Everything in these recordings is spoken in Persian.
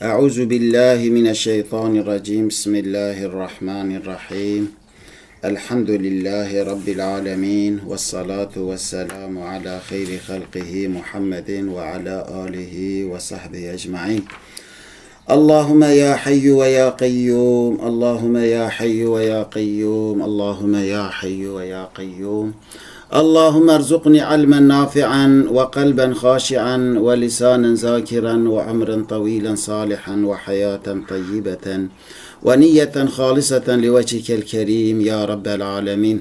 أعوذ بالله من الشيطان الرجيم. بسم الله الرحمن الرحيم. الحمد لله رب العالمين، والصلاة والسلام على خير خلقه محمد وعلى آله وصحبه أجمعين. اللهم يا حي ويا قيوم، اللهم يا حي ويا قيوم، اللهم يا حي ويا قيوم. اللهم ارزقني علما نافعا وقلبا خاشعا ولسانا ذاكرا وعمرا طويلا صالحا وحياة طيبة ونية خالصة لوجهك الكريم يا رب العالمين.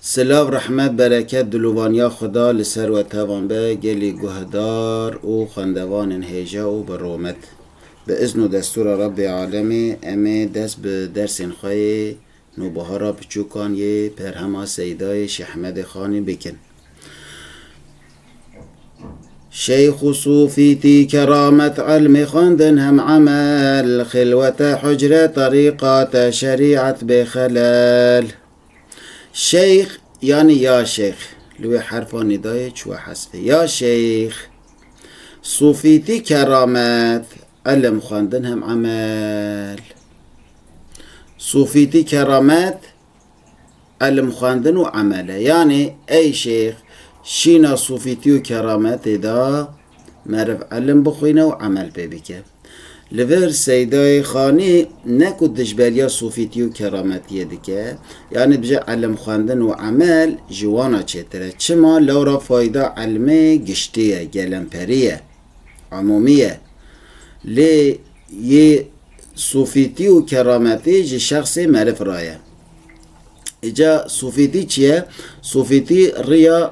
سلاو رحمت برکت دلوانیا خدا لسر و توان به گلی گهدار او خندوان هیجا و برومت به اذن و دستور رب عالمی. امه دست به درس خواهی نوبهارا بچوکان یه پر همه سیدای شحمد خانی بکن. شیخ و صوفیتی کرامت علم خواندن هم عمل، خلوت حجره طریقات شریعت بخلال. شیخ یعنی یا شیخ، لوی حرفا ندای چو حسفه یا شیخ. صوفیتی کرامت علم خواندن هم عمل. صوفیتی کرامت علم خواندن و عمله، یعنی ای شیخ شینا صوفیتی و کرامت دا مرف علم بخوینه و عمل ببکه. لور سیدای خانی نکود دجبریا صوفیتی و کرامتیه دیگه، یعنی بجه علم خواندن و عمل جوانا چتره. چما لورا فایده علمه گشتیه، گلمپریه، عمومیه. لی یه صوفیتی و کرامتی جه شخص معرف رایه. اجا صوفیتی چیه؟ صوفیتی ریا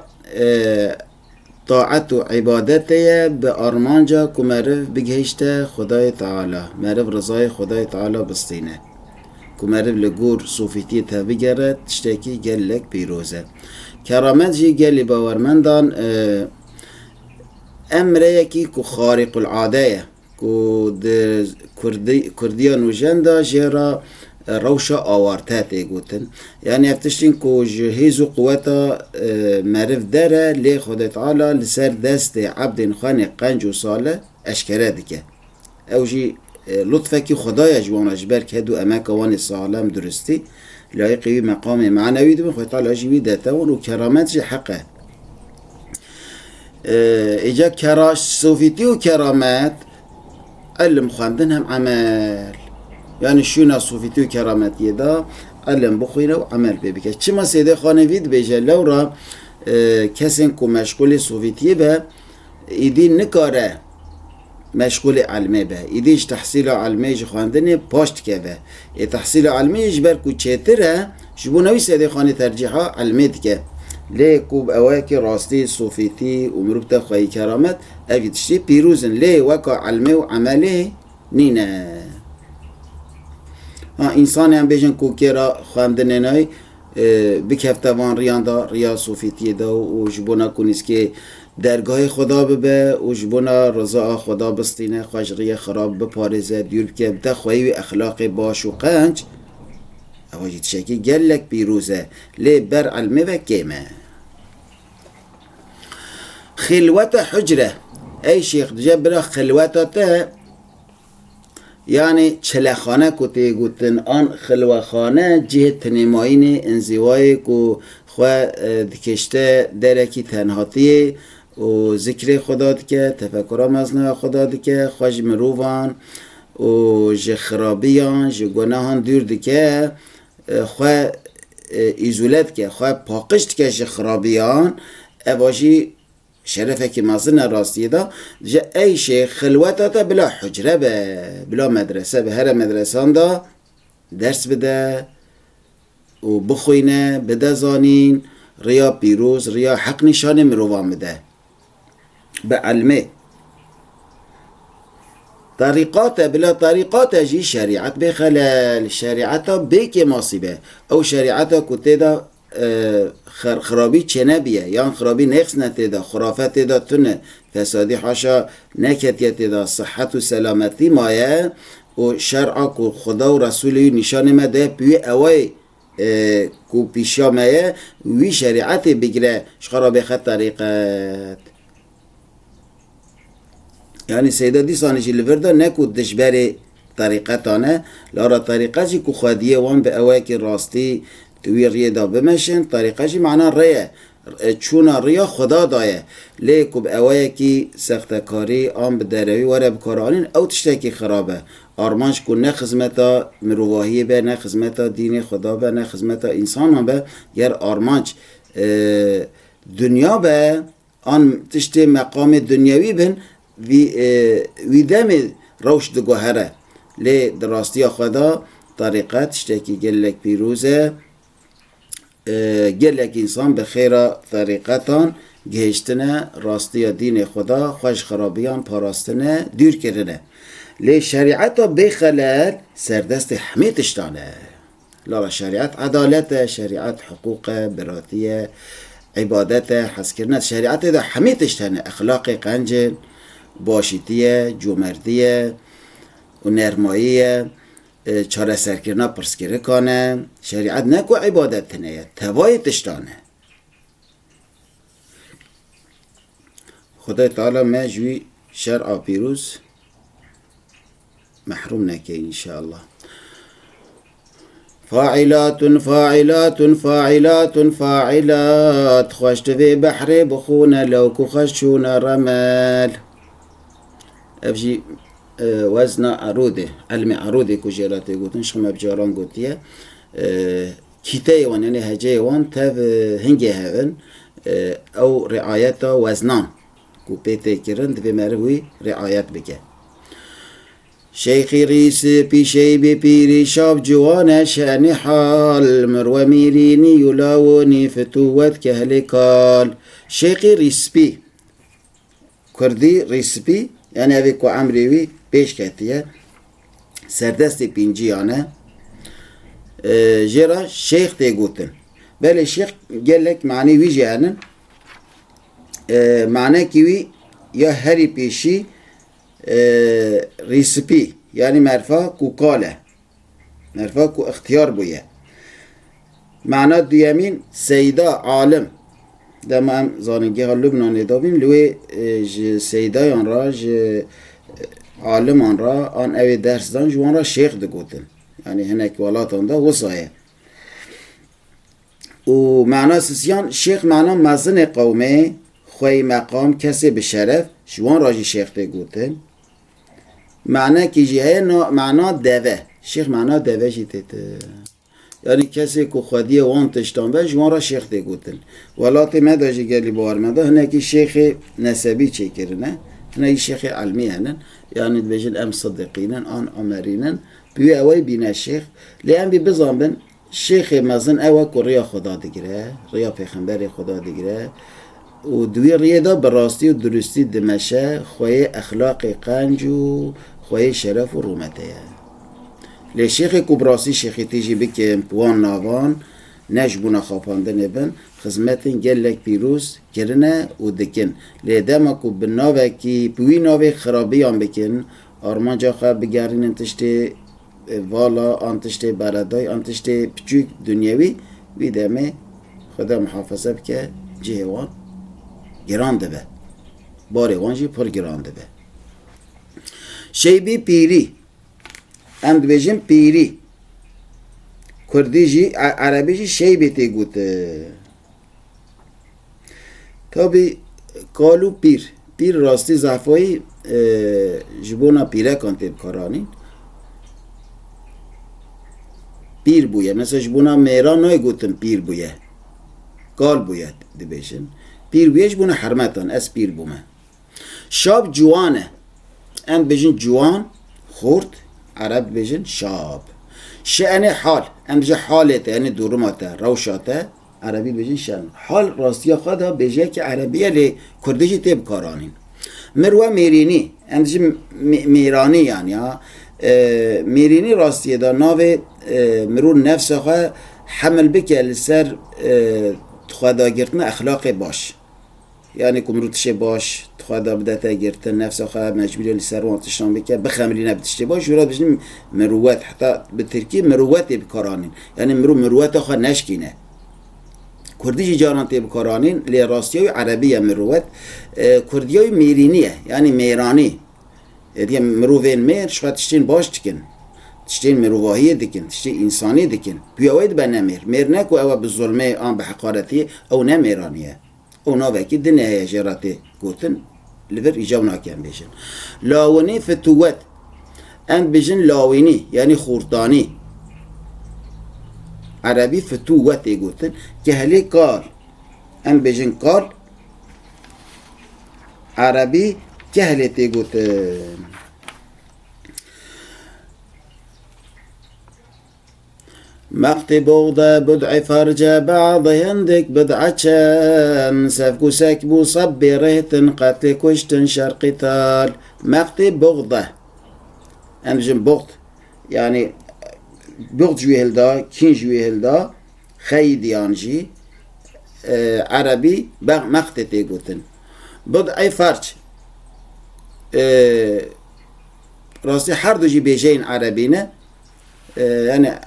طاعت و عبادته به آرمانجا که معرف بگهشته خدای تعالی، معرف رضای خدای تعالی بستینه، که معرف لگور صوفیتی تا بگرد تشتکی گلک پیروزه. کرامت جی گلی باورمندان امره یکی که خارق العاده که کردیان و جندا جیرا روشا آوارته تیگوتن، یعنی افتشتین که جهیز و قوتا معرف داره لی خود تعالی لسر دست عبد خان قنج و ساله اشکره دیگه. او جی لطفه که خدای جوان اجبر که دو امک وان سالم درستی لایقی مقام معنوی دو خود تعالی جوی دتون و کرامت جی حقه. ایجا کراش صوفیتی و کرامت علم خواندن هم عمل، یعنی شونا صوفیتی و کرامتیه دا علم بخوینه و عمل ببکه. چما سیده خانه وید بیجه لورا کسین که مشغول صوفیتیه به ایدی نکاره مشغول علمه به، ایدیش تحصیل علمه جه خواندنه پاشت که به ای تحصیل علمه جبر که چهتره جبونوی سیده خانه ترجیحا علمه دیگه. لی کوب اوه که راستی صوفیتی و مروبت خواهی کرامت اوی تشتی پیروزن، لی وکا علمه و عمله نینه. انسان هم بیشن که را خواندن نای بکفتوان ریان دا ریا صوفیتی دا و جبونا کنیست که درگاه خدا ببه و جبونا رضا خدا بستینه، خواجری خراب بپارزه دیور که بده خواهی و اخلاق باش و قنج اواجی تشکی گلک پیروزه. لی بر علمه و کیمه. خلوت حجره ای شیخ جبرا خلوتاته یعنی چلخانه کتی گوتن آن خلوخانه جه تنماین انزوای که خواه دکشته درکی تنهاتی و ذکر خدا دکه، تفکر مزنو خدا دکه، خواه مروفان و جه خرابیان جه گناهان دور دکه، خواه ایزولت که، خواه پاقشت که جه خرابیان اواجی شرفه که مازن راستی دا جا ای شیخ خلوتا بلا حجره به، بلا مدرسه به، هر مدرسان دا درس بده و بخوینه بده زانین ریا پیروز ریا حق نشان مروان بده به علمه. طریقات بلا طریقات جی شریعت بخلال، شریعتا بکی ماصیبه او شریعتا کته دا خرابی چه نبیه، یا خرابی نقص نتیده، خرافت دا تونه، فسادی حاشا نکتیت دا، صحت و سلامتی مایه و شرع کو خدا و رسولی نشان مده پیوی اوی کو پیشا مایه وی شریعت بگیره شخرا بخط طریقت. يعني سيدا دي صانجي لفردا نكو دشبري طريقتانه لارا طريقة جي كو خادية وان بأواكي راستي توير ريدا بمشن طريقة جي معنى ريا چونا ريا خدا دايه ليكو بأواكي سختكاري آم بدروي ورا بكارانين او تشتاكي خرابه آرمانش کو نه خدمتا مروواهی به نه خدمتا دین خدا به نه خدمتا انسان به گر آرمانش دنیا به آن تشت مقام دنیاوی بن وی دم روش دگوهره لی دراستی خدا طریقت تشتکی گلک پیروزه گلک انسان به خیر طریقتان گهشتنه راستی دین خدا خوش خرابیان پاراستنه دور کرنه لی شریعت بخلال سردست حمی تشتانه لا شریعت عدالت شریعت حقوق براتیه عبادت حسکرنت شریعت دا حمی تشتانه اخلاق قنج باشیتیه جومردیه و نرماییه چاره سرکرنا پرسکره کنه شریعت نکو عبادت تنه توای تشتانه خدای تعالی ما جوی شرع پیروز محروم نکه انشاءالله فاعلات فاعلات فاعلات فاعلات خوشت في بحر بخون لو كخشون رمال افجي وزن عروده علم عروده كجيراتي قوتن شخم بجاران قوتيه كيتاي وان يعني هجاي وان تاف هنجي هاون او رعايته وزنان كو بيتي كيرن دفي مروي رعايات بكه شيخي ريس بيشي بيري شاب جوانا شاني حال مروى ميريني يلاوني فتوت كهلكال شيخي ريسبي كردي ريسبي يعني أبيكو عمريوي بيش كاتية سردست بينجي أنا جرا شيخ تيقوتن بل الشيخ قال لك معني ويجي أنا معناه كيوي يا هري بيشي ريسبي يعني معرفة كو قالة معرفة كو اختيار بويا معنى ديامين سيدة عالم ده ما هم زانگی ها لبنان دابیم لوی سیده یان را عالم آن را آن اوی درس دان جوان را شیخ ده گوتن یعنی هنک ولاتان ده وصایه و معنی سسیان شیخ معنی مزن قومه خوی مقام کسی به شرف جوان را شیخ ده گوتن معنی که جیه معنی دوه شیخ معنی دوه جیده یعنی کسی که خودی وان تشتان به جوان را شیخ ده گوتن ولاتی مدا جگلی بار مدا هنکی شیخ نسبی چه کرنه هنکی شیخ علمی هنن یعنی بجن ام صدقینن آن امرینن بیوی اوی بینه شیخ لیان بی بزنبن شیخ مزن اوی که ریا خدا دگره ریا پیغمبر خدا دگره و دوی ریه دا براستی و درستی دمشه خوی اخلاق قنج و خوی شرف و رومته لی شیخ کبراسی شیخی تیجی بکن پوان ناوان نجبونا خاپانده نبن خزمتن گلک پیروز کرنه و دکن لی دما که بناوه که پوی ناوه خرابی هم بکن آرمان جا خواه بگرین انتشتی والا انتشتی بردای انتشتی پچوک دنیاوی وی دمه خدا محافظه بکه جهوان گرانده به باری وانجی پر گرانده به شیبی پیری ام دبیجیم پیری کردی جی عربی جی شیبی تی گوته تابی کالو پیر راستی زفایی جبونا پیره کانتی بکارانی پیر بویه مثلا جبونا میران نای گوتن پیر بویه کال بویه دبیجن پیر بویه جبونا حرمتان از پیر بومه شاب جوانه ام بجن جوان خورد عرب بجن شاب شأن حال ام بجن حالته یعنی دورماته روشاته عربی بجن شأن حال راستی خدا بجه که عربیه لی کردشی تیب کارانین مروه میرینی ام بجن میرانی یعنی میرینی راستیه دا ناوه مرو نفس خواه حمل بکه لسر خدا گرتن اخلاق باش یعنی که مروتشه باش خدا بدته گرتن نفس خواه مجبوری لسر وان تشنان بکه بخمری نبتشه باش وراد بجنیم مروت حتی به ترکی مروت بکارانین یعنی مروت خواه نشکینه کردی جاران تیب کارانین لی راستی های عربی مروت کردی های میرینیه یعنی میرانی دیگه مروفین میر شخواه تشتین باش دکن تشتین مروواهی دکن تشتین انسانی دکن بیاوید به نمیر میر نکو او به ظلمه آن به حقارتی او نمیرانیه او ناوکی دنیا جراتی گوتن لبر ایجاب ناکن بیشن لاونی فتوت ام بیشن لاوینی یعنی خوردانی عربی فتوت گوتن که هلی کار ام بیشن کار عربی که هلی تی گوتن مقت بغضة بدع فرج بعض هندك بدعتشان سفكو سكبو صبي رهتن قتل كشتن شر قتال مقت بغضة أنجم بغض يعني بغض جويهل دا كين جويهل دا خيد يانجي عربي مقت تيقوتن بدع فرج راسي حردو جي بيجين عربينا يعني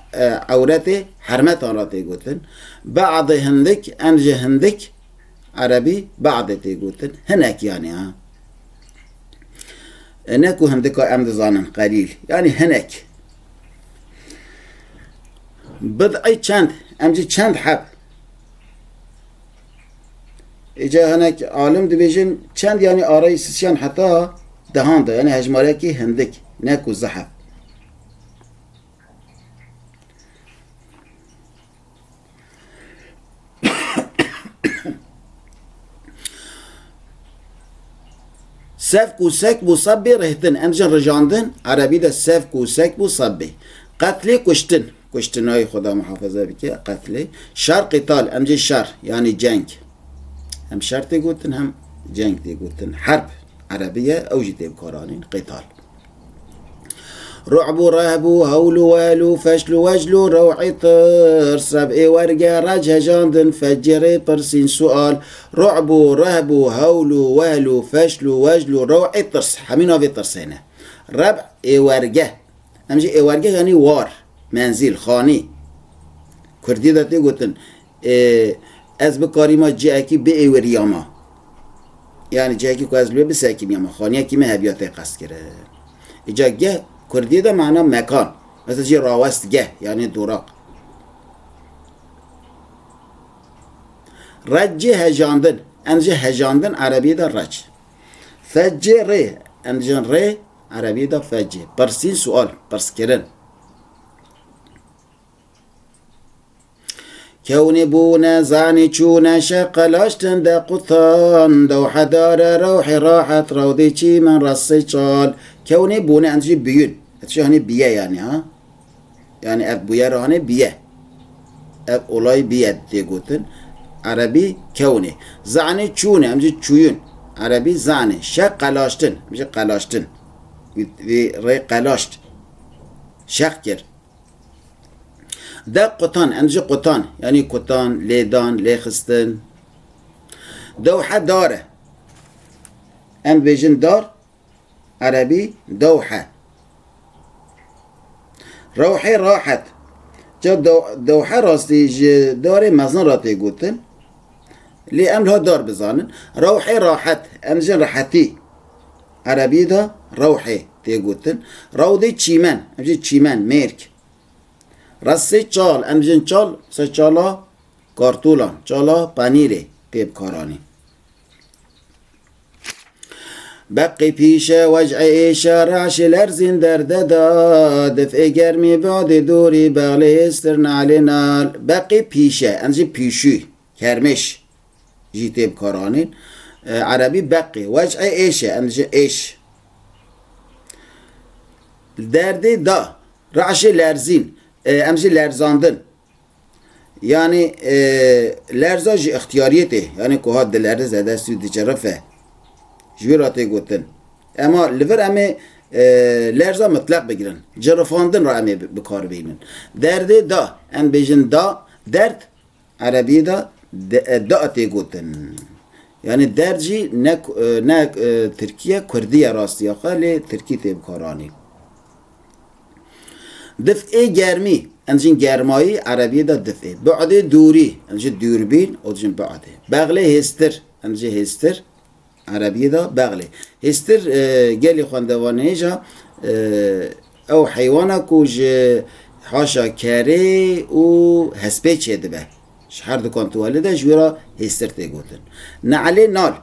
عورته حرمت آن را تيگوتن بعض هندك انج هندك عربي بعض تيگوتن هناك يعني ها هناك و هندك امد زانن قليل يعني هناك بضعي چند امجي چند حب اجا هناك عالم دبيجن چند يعني آرای سيسيان حتى دهان ده يعني هجماريكي هندك ناكو زحب سفك وسك بصبي رهتن انجن رجاندن عربي ده سفك وسك بصبي قتلي كشتن كشتن هاي خدا محافظة بكي قتلي شر قتال امجي شر يعني جنگ هم شر تيقوتن هم جنگ تيقوتن حرب عربية اوجي تيبكارانين قتال رعب رهب هول والو فشل وجلو روعي طرس ربئي ورقة رجه جاندن فجري برسين سؤال رعب رهب هول والو فشل وجلو روعي طرس حمينا في طرس هنا ربع اي ورقة امجي اي ورقة يعني وار منزل خاني كردي دا تيقوتن از بكاري ما جاكي بئي ورياما يعني جاكي كو از بئي بساكي بياما خانية كي مهبياتي قصد كره اجا جه كردي ده معناه مكان مثل جي راوست جه يعني دوراق رج هجاندن انجي هجاندن عربي ده رج فج ري انجن ري عربي ده فج برسين سؤال برس كرن كوني بونا زاني چونا شقلاشتن دا قطان دو حدار روحي راحت رودي چي من رسي چال كوني بونا انجي بيون اتشي هاني بيه يعني ها يعني اف بيه رهاني بيه اف اولاي بيه تيگوتن عربي كوني زاني چونه امجي چويون عربي زاني شقلاشتن امجي قلاشتن ري قلاشت شق كر ده قطان امجي قطان يعني قطان ليدان ليخستن دوحة داره ام بيجن دار عربي دوحة روحي راحت جا دوحة راستي داري مزن را تيگوتن لي ام لها دار بزانن روحي راحت امجن راحتي عربي ده روحي تيگوتن رودي چيمن امجن چيمن ميرك رسي چال امجن چال سه چالا کارتولان چالا پنیره تیب کارانی بقي پیشه وجع ایشه رعش لرزین درده دا دفع گرمی بعد دوری بغلی استرن علینال بقي پیشه انجی پیشوی کرمش جی تیب کارانین عربي بقي وجع ایشه انجی ایش درده دا رعش لرزین امجی لرزاندن yani لرزاج اختیاریته yani که ها دلرز زده سودی جرفه جویراتی گوتن اما لور امی لرزا مطلق بگیرن جرفاندن را امی بکار بینن درده دا ام بیجن دا درد عربی دا داتی گوتن yani درجی نه ترکیه کردیه راستی خالی ترکی تیب کارانی دفع گرمی انجین گرمایی عربی دا دفع بعد دوری انجین دوربین انجین بعده بغله هستر انجین هستر عربی دا بغله هستر گلی خواندوانه جا او حیوانا کج حاشا کره و هسپه چه دبه هر دکان توالده جورا هستر تیگوتن نعلی نال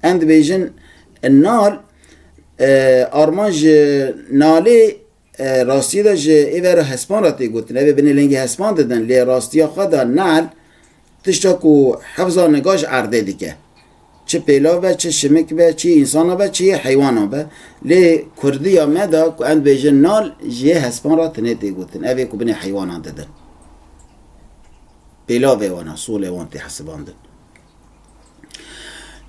اند بیجن النال آرمان نالی راستی دا ایوه را هسپان را تیگوتن ایوه بینی لنگی هسپان دادن لی راستی خدا نال تشتا کو حفظا نگاش عرده دیگه چه پیلا به چه شمک به چه انسان به چه حیوان به لی کردی یا مدا که اند بیجن نال جه هسپان را تنه تیگوتن اوه که بینی حیوانان دادن پیلا به وانا سول وان تی حسباندن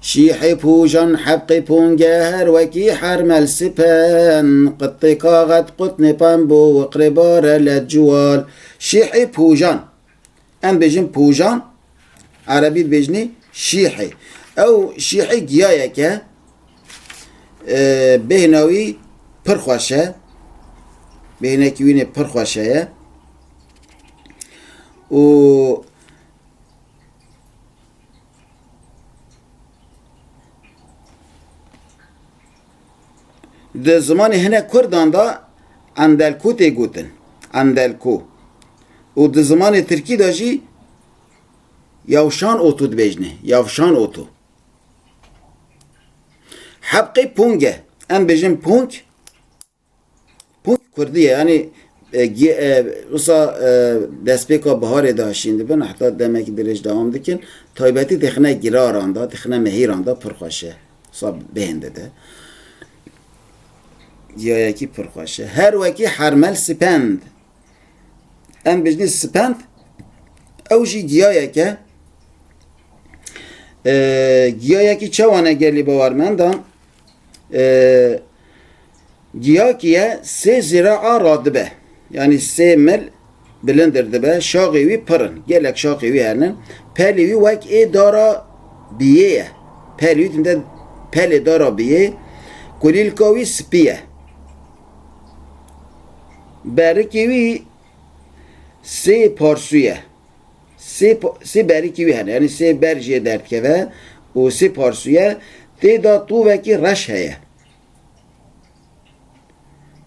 شیحی پوجان حبقی پونگهر وکی حرمل سپن قطی کاغت قطن پنبو وقربار لجوال شیحی پوجان ام بیجن پوجان عربی بیجنی شیحی او شیحی گیایه که بهنوی پرخوشه بهنکوینه پرخوشه و ده زمان هنه کردان دا اندلکو تی گوتن اندلکو و ده زمان ترکی دا جی یوشان اوتو دبیجنه یوشان اوتو حبقی پونگه ام بیجن پونگ کردیه یعنی روسا دست پیکا بهار داشتین دبن حتی دمک درش دوام دکن تایبتی تخنه گراران دا تخنه مهیران دا پرخواشه صاب بهنده ده یا یکی پرخواشه هر وکی حرمل سپند ام بجنی سپند او جی گیایه که گیایه که چوانه گلی باورمندان گیاه کیه سه زراعه رادبه yani 3 mil bilindir dibe şaqiwi pırın gelek şaqiwi hernin peliwi vek dara biye peliwi tinde peli dara biye kulilkawi spiye berikiwi se parsuye se berikiwi hernin yani se berje dertkeve o se parsuye te da tu veki raş heye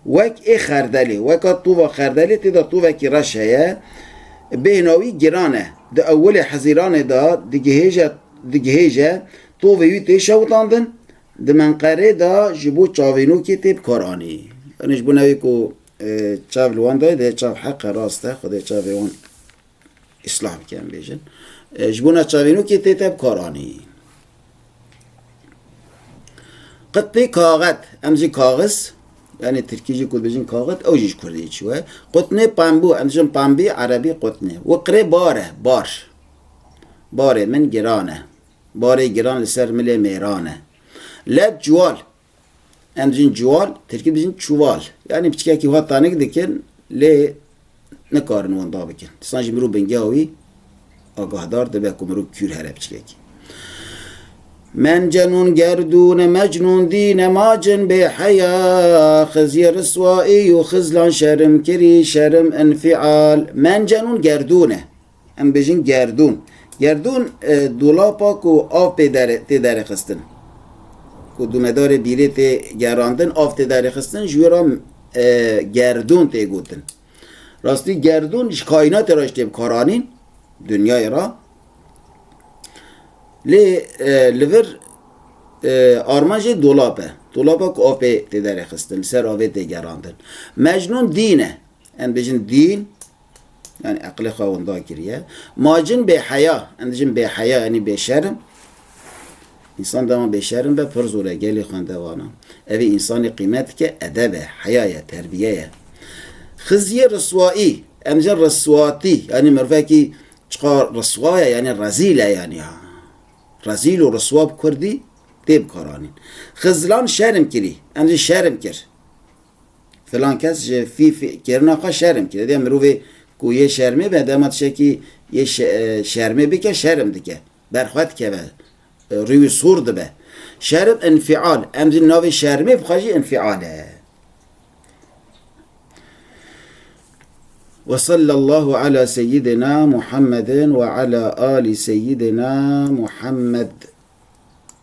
وک ای خردلی وک طوبا خردلی تیدا طوبا کی رش هیا بیناوی گرانه ده اول حزیران دا دگهیجه طوبا یوی تیشا وطاندن ده منقره دا جبو چاوینو کی تیب کارانی یعنی جبو نوی کو چاو لوان دای ده چاو حق راسته خود چاو وان اصلاح بکن بیجن جبو نا چاوینو کی تیب کارانی قطعی کاغت امزی کاغذ yani Türkçe kulbejin kağıt avcı kurdiye çuva qutne pambu amjın pambi arabi qutne وقره باره باره من گرانه باره گران لسر مله میرانه لب جوال امجین جوال Türkçe bizim çuval yani biçke ki hat tane dikin le ne karın onda bikin sanki miru bengawi agahdar da be kumru kür herep biçke من جنون گردون مجنون دین ماجن به حیا خزی رسوایی و خزلان شرم کری شرم انفعال من جنون گردونه ام بجین گردون دولاپا کو آف تی در خستن کو دومدار بیری تی گراندن آف تی در خستن جورا گردون تی گوتن راستی گردون کائنات راش تیم کارانین دنیای را لیور آرمانجی دولابه که آفه تداره خستن سر آفه تگراندن مجنون دینه ان بجن دین یعنی عقل خوانده کریه ماجن به حیا اندجن به حیا یعنی به شرم انسان دام به شرم به پرزوره گلی خونده وانا اوی انسان قیمت که ادبه حیایه تربیه خزیه رسوایی امجن رسواتی یعنی مرفه که چقا رسوایه یعنی رزیله یعنی رزیل و رسواب کردی تیب کارانین خزلان شرم کری امجی شرم کر فلان کس فی کرنا خواه شرم کر دیم مروفه کو یه شرمه به دامت شکی یه شرمه بکه شرم دیگه برخواد که به روی سورد به شرم انفعال امجی ناوی شرمه بخواهی انفعاله وصلى الله على سيدنا محمد وعلى آل سيدنا محمد